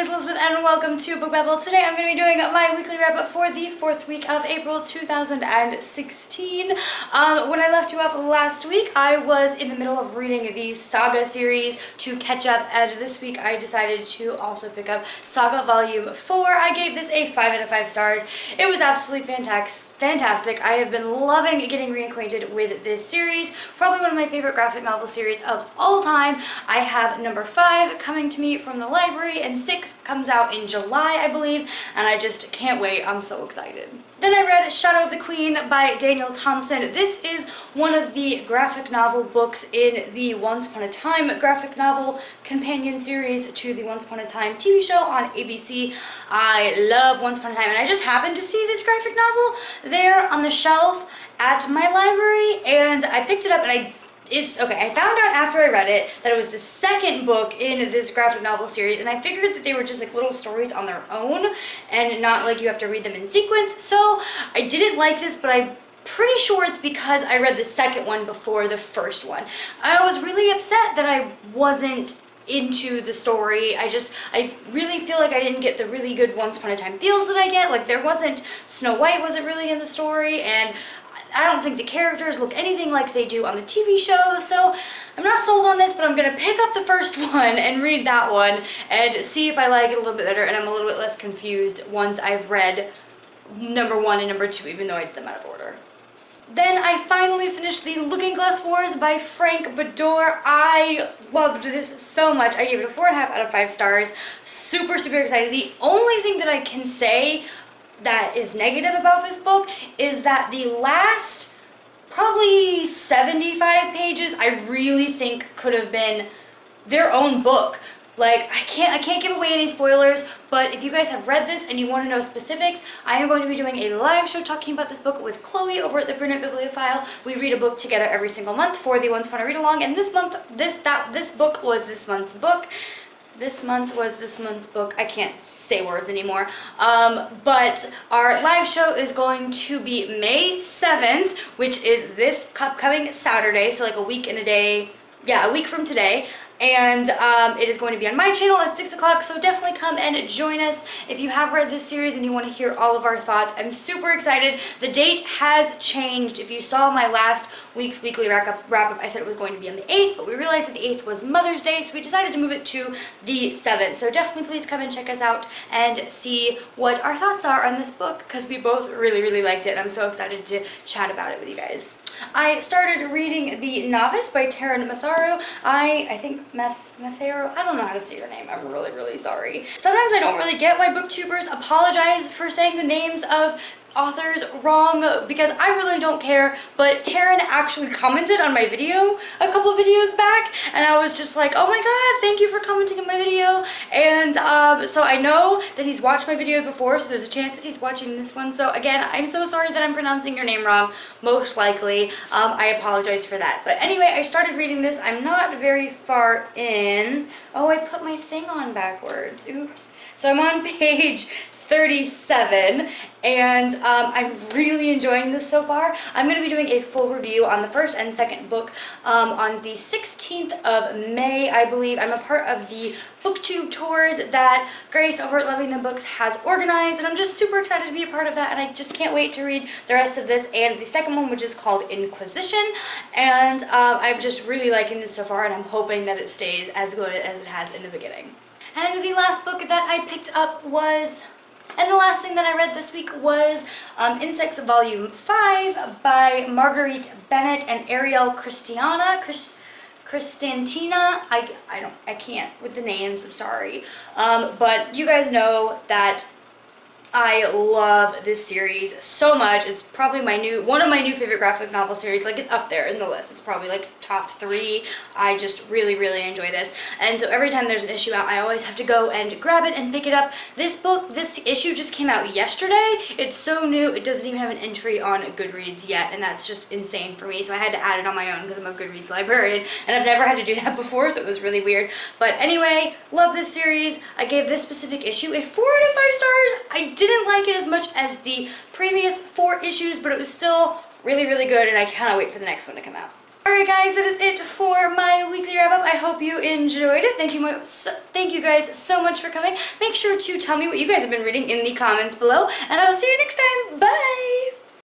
is Elizabeth and welcome to Book Babble. Today I'm going to be doing my weekly wrap-up for the 4th week of April 2016. When I left you up last week, I was in the middle of reading the Saga series to catch up, and this week I decided to also pick up Saga Volume 4. I gave this a 5 out of 5 stars. It was absolutely fantastic. I have been loving getting reacquainted with this series. Probably one of my favorite graphic novel series of all time. I have number 5 coming to me from the library, and 6 comes out in July, I believe, and I just can't wait. I'm so excited. Then I read Shadow of the Queen by Daniel Thompson. This is one of the graphic novel books in the Once Upon a Time graphic novel companion series to the Once Upon a Time TV show on ABC. I love Once Upon a Time, and I just happened to see this graphic novel there on the shelf at my library, and I picked it up, and I found out after I read it that it was the second book in this graphic novel series, and I figured that they were just like little stories on their own and not like you have to read them in sequence. So I didn't like this, but I'm pretty sure it's because I read the second one before the first one. I was really upset that I wasn't into the story. I really feel like I didn't get the really good Once Upon a Time feels that I get. Like Snow White wasn't really in the story, and I don't think the characters look anything like they do on the TV show, so I'm not sold on this, but I'm gonna pick up the first one and read that one and see if I like it a little bit better and I'm a little bit less confused once I've read number 1 and number 2, even though I did them out of order. Then I finally finished The Looking Glass Wars by Frank Bador. I loved this so much. I gave it a 4.5 out of 5 stars. Super excited. The only thing that I can say that is negative about this book is that the last probably 75 pages I really think could have been their own book. Like, I can't give away any spoilers, but if you guys have read this and you want to know specifics, I am going to be doing a live show talking about this book with Chloe over at the Brunette Bibliophile. We read a book together every single month for the Once Upon a Read Along, and this month, this book was this month's book. This month was this month's book. I can't say words anymore. But our live show is going to be May 7th, which is this upcoming Saturday, so like a week and a day, yeah, a week from today. And it is going to be on my channel at 6 o'clock, so definitely come and join us if you have read this series and you want to hear all of our thoughts. I'm super excited. The date has changed. If you saw my last week's weekly wrap-up, I said it was going to be on the 8th, but we realized that the 8th was Mother's Day, so we decided to move it to the 7th. So definitely please come and check us out and see what our thoughts are on this book, because we both really liked it, and I'm so excited to chat about it with you guys. I started reading The Novice by Taryn Matharu. I think Matharu, I don't know how to say your name. I'm really sorry. Sometimes I don't really get why booktubers apologize for saying the names of authors wrong, because I really don't care, but Taryn actually commented on my video a couple videos back, and I was just like, oh my god, thank you for commenting on my video. And so I know that he's watched my video before, so there's a chance that he's watching this one. So again, I'm so sorry that I'm pronouncing your name wrong, most likely. I apologize for that. But anyway, I started reading this. I'm not very far in. Oh, I put my thing on backwards. Oops. So I'm on page 37, and I'm really enjoying this so far. I'm going to be doing a full review on the first and second book on the 16th of May, I believe. I'm a part of the booktube tours that Grace over at Loving the Books has organized, and I'm just super excited to be a part of that, and I just can't wait to read the rest of this and the second one, which is called Inquisition. And I'm just really liking this so far, and I'm hoping that it stays as good as it has in the beginning. And the last book that I picked up and the last thing that I read this week was Insects Volume 5 by Marguerite Bennett and Ariel Christiantina. I can't with the names, I'm sorry. But you guys know that I love this series so much. It's probably one of my new favorite graphic novel series. Like, it's up there in the list. It's probably like top 3. I just really enjoy this. And so every time there's an issue out, I always have to go and grab it and pick it up. This issue just came out yesterday. It's so new. It doesn't even have an entry on Goodreads yet, and that's just insane for me. So I had to add it on my own because I'm a Goodreads librarian, and I've never had to do that before, so it was really weird. But anyway, love this series. I gave this specific issue a 4 out of 5 stars. I didn't like it as much as the previous 4 issues, but it was still really good, and I cannot wait for the next one to come out. Alright guys, that is it for my weekly wrap up. I hope you enjoyed it. Thank you guys so much for coming. Make sure to tell me what you guys have been reading in the comments below, and I will see you next time. Bye!